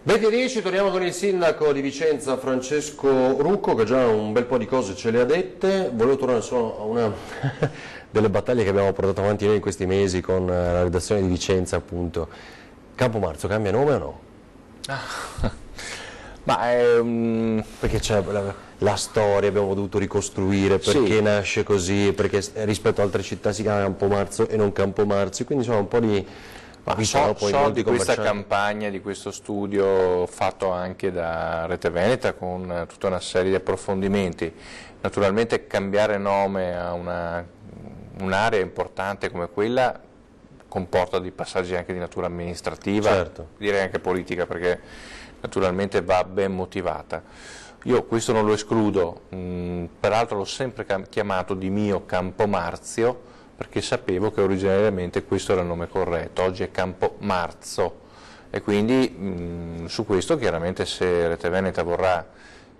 20:10, torniamo con il sindaco di Vicenza Francesco Rucco, che già un bel po' di cose ce le ha dette. Volevo tornare solo a una delle battaglie che abbiamo portato avanti noi in questi mesi con la redazione di Vicenza, appunto. Campomarzo cambia nome o no? Perché c'è la storia, abbiamo dovuto ricostruire perché Sì. nasce così, perché rispetto ad altre città si chiama Campomarzo e non Campomarzi, quindi insomma un po' di... So di questa campagna, di questo studio fatto anche da Rete Veneta con tutta una serie di approfondimenti. Naturalmente cambiare nome a un'area importante come quella comporta dei passaggi anche di natura amministrativa, Certo. direi anche politica, perché naturalmente va ben motivata. Io questo non lo escludo, peraltro l'ho sempre chiamato di mio Campomarzio, perché sapevo che originariamente questo era il nome corretto, oggi è Campomarzo e quindi su questo chiaramente se Rete Veneta vorrà,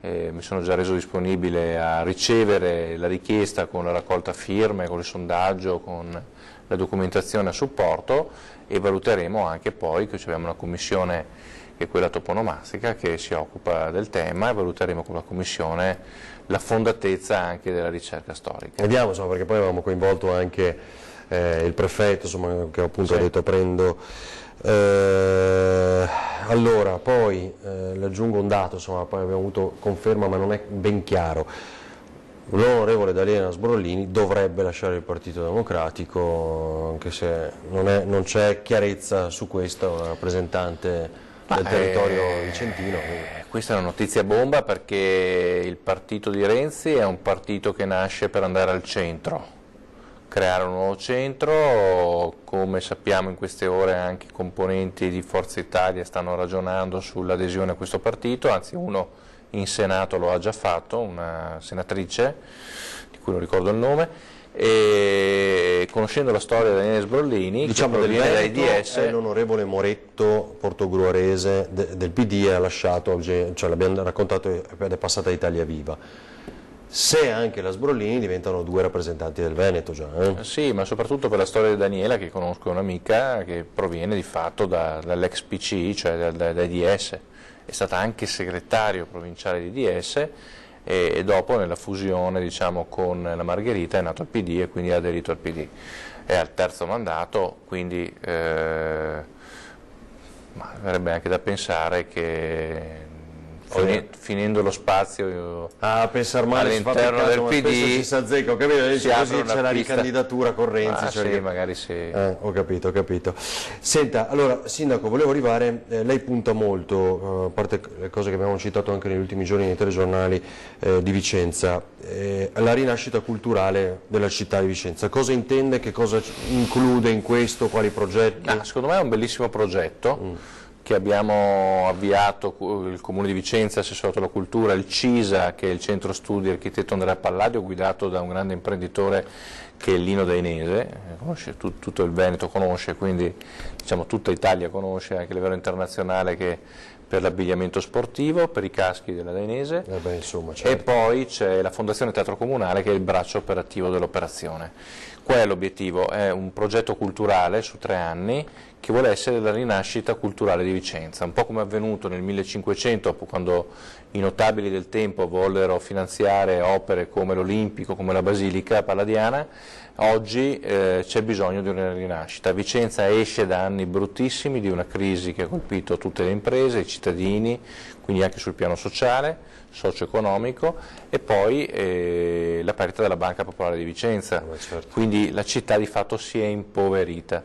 mi sono già reso disponibile a ricevere la richiesta con la raccolta firme, con il sondaggio, con la documentazione a supporto e valuteremo anche poi che abbiamo una commissione che è quella toponomastica che si occupa del tema e valuteremo con la commissione la fondatezza anche della ricerca storica. Vediamo, insomma, perché poi avevamo coinvolto anche il prefetto, insomma, che appunto ha detto prendo. Allora, poi le aggiungo un dato, insomma, poi abbiamo avuto conferma ma non è ben chiaro. L'onorevole D'Alena Sbrollini dovrebbe lasciare il Partito Democratico, anche se non c'è chiarezza su questo, una rappresentante del territorio vicentino. Questa è una notizia bomba perché il partito di Renzi è un partito che nasce per andare al centro, creare un nuovo centro, come sappiamo in queste ore anche i componenti di Forza Italia stanno ragionando sull'adesione a questo partito, anzi uno in Senato lo ha già fatto, una senatrice, di cui non ricordo il nome, e conoscendo la storia di Daniele Sbrollini, Diciamo che del proviene Veneto, dai DS, è l'onorevole Moretto portogruarese del PD e ha lasciato, cioè l'abbiamo raccontato ed è passata a Italia Viva. Se anche la Sbrollini diventano due rappresentanti del Veneto già. Sì, ma soprattutto per la storia di Daniela, che conosco, è un'amica che proviene di fatto dall'ex PC, cioè dai DS, è stata anche segretario provinciale di DS e dopo nella fusione diciamo, con la Margherita è nato il PD e quindi ha aderito al PD. È al terzo mandato, quindi ma verrebbe anche da pensare che finendo lo spazio A pensare male all'interno del PD si sa zecca, ho capito, si così apre c'è una la pista. ricandidatura con Renzi. Sì, magari sì. Ho capito. Senta, allora, Sindaco, volevo arrivare, lei punta molto, a parte le cose che abbiamo citato anche negli ultimi giorni nei telegiornali di Vicenza, la rinascita culturale della città di Vicenza. Cosa intende, che cosa include in questo, quali progetti? Secondo me è un bellissimo progetto che abbiamo avviato il Comune di Vicenza, Assessorato alla Cultura, il CISA, che è il Centro Studi Architetto Andrea Palladio, guidato da un grande imprenditore che è Lino Dainese, conosce tutto il Veneto conosce, quindi diciamo tutta Italia conosce, anche a livello internazionale, che per l'abbigliamento sportivo, per i caschi della Dainese, Insomma, e poi c'è la Fondazione Teatro Comunale che è il braccio operativo dell'operazione. Qual è l'obiettivo? È un progetto culturale su 3 anni che vuole essere la rinascita culturale di Vicenza, un po' come è avvenuto nel 1500, quando i notabili del tempo vollero finanziare opere come l'Olimpico, come la Basilica Palladiana. Oggi c'è bisogno di una rinascita. Vicenza esce da anni bruttissimi, di una crisi che ha colpito tutte le imprese, i cittadini, quindi anche sul piano sociale, socio-economico, e poi la perdita della Banca Popolare di Vicenza, quindi la città di fatto si è impoverita.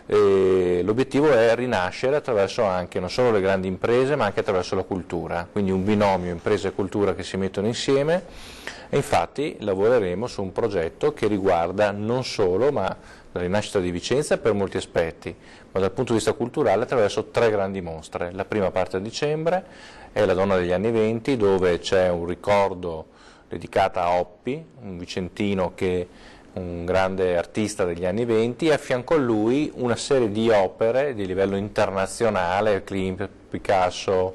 L'obiettivo è rinascere attraverso anche non solo le grandi imprese ma anche attraverso la cultura, quindi un binomio impresa e cultura che si mettono insieme, e infatti lavoreremo su un progetto che riguarda non solo ma la rinascita di Vicenza per molti aspetti, ma dal punto di vista culturale attraverso 3 grandi mostre. La prima parte a dicembre è la Donna degli anni '20, dove c'è un ricordo dedicato a Oppi, un vicentino che un grande artista degli anni *20, e a fianco a lui una serie di opere di livello internazionale, Klimt, Picasso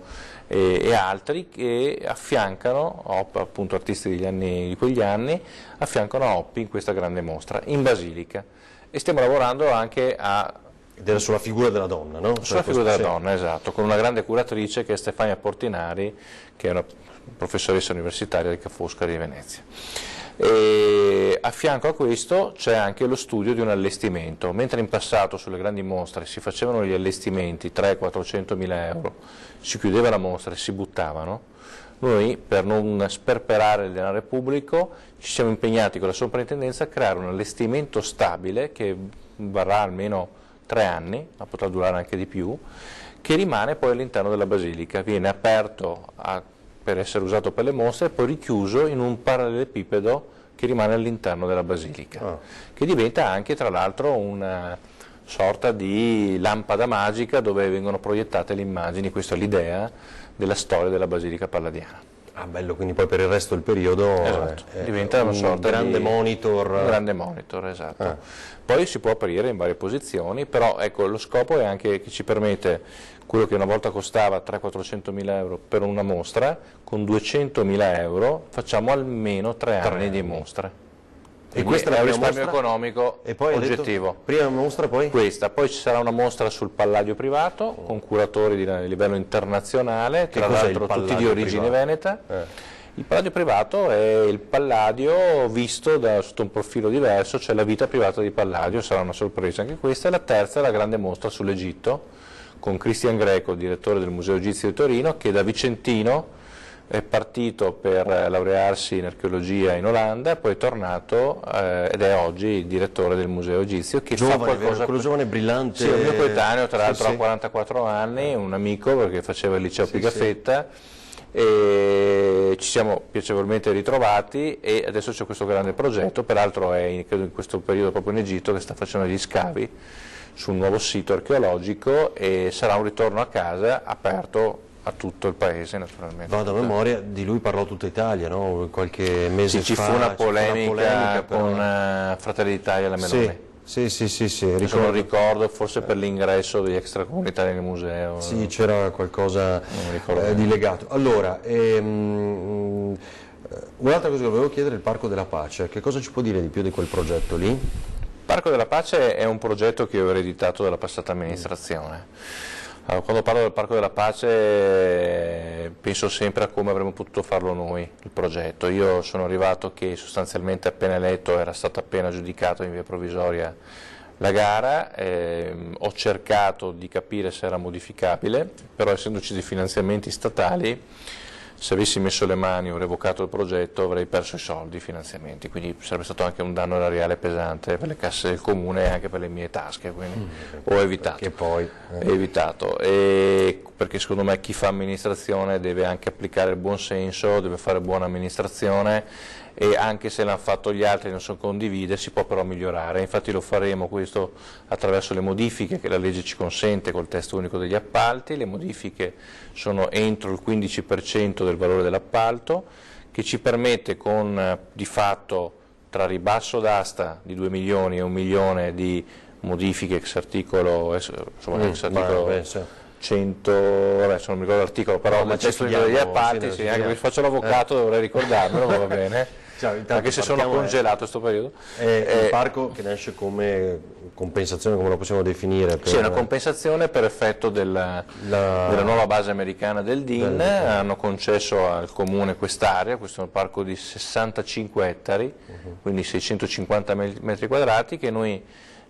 e altri, che affiancano, appunto artisti di quegli anni, affiancano Oppi in questa grande mostra, in Basilica. E stiamo lavorando anche a Ed era sulla figura della donna, no? Sulla figura della donna, esatto, con una grande curatrice che è Stefania Portinari, che è una professoressa universitaria di Ca' Foscari di Venezia. E a fianco a questo c'è anche lo studio di un allestimento. Mentre in passato sulle grandi mostre si facevano gli allestimenti 300-400 mila euro, si chiudeva la mostra e si buttavano, noi, per non sperperare il denaro pubblico, ci siamo impegnati con la soprintendenza a creare un allestimento stabile che varrà almeno 3 anni, ma potrà durare anche di più, che rimane poi all'interno della basilica, viene aperto per essere usato per le mostre e poi richiuso in un parallelepipedo che rimane all'interno della basilica, che diventa anche tra l'altro una sorta di lampada magica dove vengono proiettate le immagini, questa è l'idea della storia della Basilica Palladiana. Ah, bello, quindi poi per il resto del periodo esatto, diventa una sorta grande monitor. Un grande monitor, esatto. Poi si può aprire in varie posizioni, però ecco, lo scopo è anche che ci permette quello che una volta costava 300-400 mila euro per una mostra, con 200 mila euro facciamo almeno 3 anni di mostre. E questa è un risparmio economico e poi oggettivo. Detto, prima mostra, poi? Questa, poi ci sarà una mostra sul Palladio privato con curatori di livello internazionale, tra l'altro tutti di origine veneta. Il Palladio privato è il Palladio visto sotto un profilo diverso, cioè la vita privata di Palladio, sarà una sorpresa anche questa. E la terza è la grande mostra sull'Egitto con Cristian Greco, direttore del Museo Egizio di Torino, che da vicentino è partito per laurearsi in archeologia in Olanda, poi è tornato ed è oggi il direttore del Museo Egizio, che giovane, fa qualcosa... quello giovane brillante. Sì, un mio coetaneo, tra l'altro ha 44 anni, un amico perché faceva il liceo Pigafetta, e ci siamo piacevolmente ritrovati e adesso c'è questo grande progetto, peraltro è credo in questo periodo proprio in Egitto che sta facendo gli scavi su un nuovo sito archeologico e sarà un ritorno a casa aperto a tutto il paese naturalmente. Vado a memoria, di lui parlò tutta Italia, no? Qualche mese fa. Ci fu una polemica con però... Fratelli d'Italia e la Meloni. Sì, non ricordo, forse per l'ingresso degli extracomunitari nel museo. Sì, c'era qualcosa di legato. Allora, un'altra cosa che volevo chiedere è il Parco della Pace. Che cosa ci può dire di più di quel progetto lì? Il Parco della Pace è un progetto che ho ereditato dalla passata amministrazione. Allora, quando parlo del Parco della Pace penso sempre a come avremmo potuto farlo noi, il progetto. Io sono arrivato che sostanzialmente appena eletto era stata appena giudicata in via provvisoria la gara, ho cercato di capire se era modificabile, però essendoci dei finanziamenti statali, se avessi messo le mani o revocato il progetto avrei perso i soldi, i finanziamenti, quindi sarebbe stato anche un danno erariale pesante per le casse del comune e anche per le mie tasche, quindi ho evitato. Che poi, evitato, perché secondo me chi fa amministrazione deve anche applicare il buon senso, deve fare buona amministrazione e anche se l'hanno fatto gli altri e non sono condivide si può però migliorare, infatti lo faremo questo attraverso le modifiche che la legge ci consente col testo unico degli appalti. Le modifiche sono entro il 15% del valore dell'appalto, che ci permette con di fatto tra ribasso d'asta di 2 milioni e 1 milione di modifiche ex articolo, insomma, ex articolo 100, adesso non mi ricordo l'articolo, però il testo degli appalti, sì, anche se faccio l'avvocato dovrei ricordarmelo, va bene. Anche se sono congelato in questo periodo. Il parco che nasce come compensazione, come lo possiamo definire? Sì, una compensazione per effetto della nuova base americana del DIN, hanno concesso al comune quest'area, questo è un parco di 65 ettari, quindi 650 metri quadrati, che noi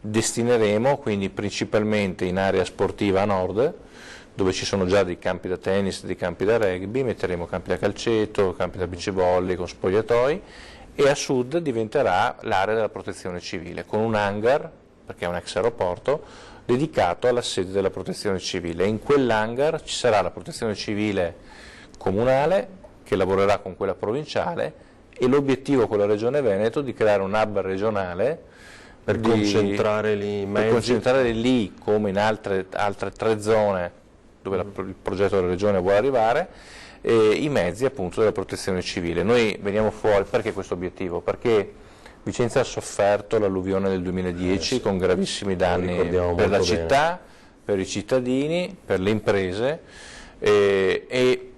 destineremo quindi principalmente in area sportiva a nord, dove ci sono già dei campi da tennis, dei campi da rugby, metteremo campi da calcetto, campi da beach volley con spogliatoi, e a sud diventerà l'area della protezione civile, con un hangar, perché è un ex aeroporto, dedicato alla sede della protezione civile. In quell'hangar ci sarà la protezione civile comunale, che lavorerà con quella provinciale, e l'obiettivo con la Regione Veneto di creare un hub regionale per concentrare lì mezzi. Per concentrare lì, come in altre 3 zone dove il progetto della Regione vuole arrivare, i mezzi appunto della protezione civile. Noi veniamo fuori, perché questo obiettivo? Perché Vicenza ha sofferto l'alluvione del 2010 con gravissimi danni per la città, per i cittadini, per le imprese, e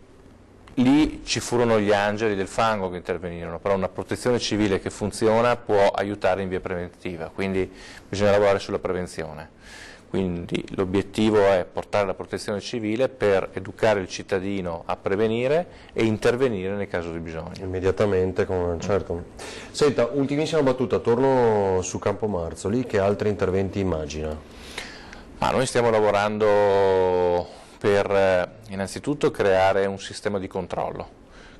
lì ci furono gli angeli del fango che intervenirono, però una protezione civile che funziona può aiutare in via preventiva, quindi bisogna lavorare sulla prevenzione. Quindi l'obiettivo è portare la protezione civile per educare il cittadino a prevenire e intervenire nel caso di bisogno. Immediatamente, certo. Senta, ultimissima battuta, torno su Campomarzoli, che altri interventi immagina? Ma noi stiamo lavorando per innanzitutto creare un sistema di controllo,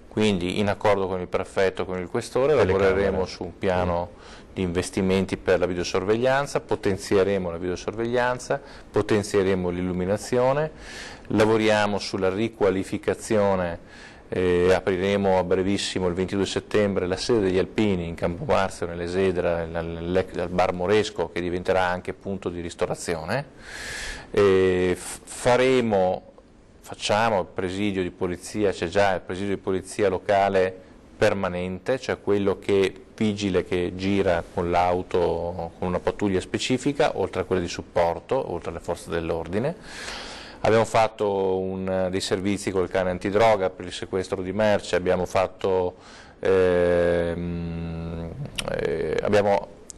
quindi in accordo con il prefetto e con il questore lavoreremo su un piano di investimenti per la videosorveglianza, potenzieremo la videosorveglianza, potenzieremo l'illuminazione, lavoriamo sulla riqualificazione, apriremo a brevissimo il 22 settembre la sede degli Alpini in Campomarzio, nell'Esedra, al Bar Moresco, che diventerà anche punto di ristorazione. Facciamo il presidio di polizia, c'è già il presidio di polizia locale permanente, cioè quello vigile che gira con l'auto, con una pattuglia specifica, oltre a quelle di supporto, oltre alle forze dell'ordine. Abbiamo fatto dei servizi col cane antidroga per il sequestro di merce, abbiamo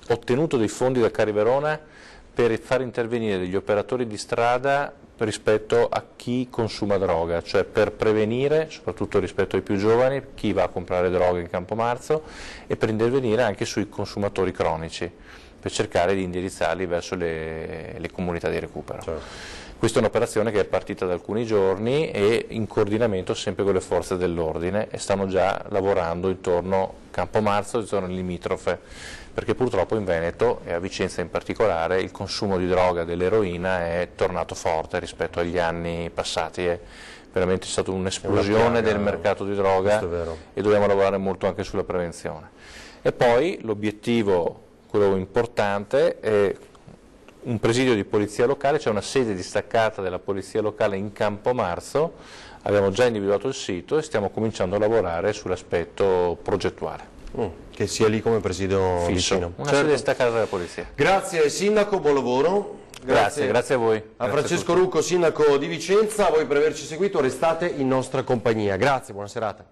ottenuto dei fondi da Cari Verona per far intervenire degli operatori di strada rispetto a chi consuma droga, cioè per prevenire, soprattutto rispetto ai più giovani, chi va a comprare droga in Campomarzio, e per intervenire anche sui consumatori cronici, per cercare di indirizzarli verso le comunità di recupero. Certo. Questa è un'operazione che è partita da alcuni giorni e in coordinamento sempre con le forze dell'ordine, e stanno già lavorando intorno a Campomarzio e zone limitrofe, perché purtroppo in Veneto e a Vicenza in particolare il consumo di droga, dell'eroina, è tornato forte rispetto agli anni passati. È veramente stata un'esplosione del mercato di droga e dobbiamo lavorare molto anche sulla prevenzione. E poi l'obiettivo, quello importante, è un presidio di polizia locale, c'è una sede distaccata della polizia locale in Campomarzio, abbiamo già individuato il sito e stiamo cominciando a lavorare sull'aspetto progettuale. Che sia lì come presidio vicino. Una sede distaccata della polizia. Grazie Sindaco, buon lavoro. Grazie a voi. A Francesco Rucco, Sindaco di Vicenza, a voi per averci seguito, restate in nostra compagnia. Grazie, buona serata.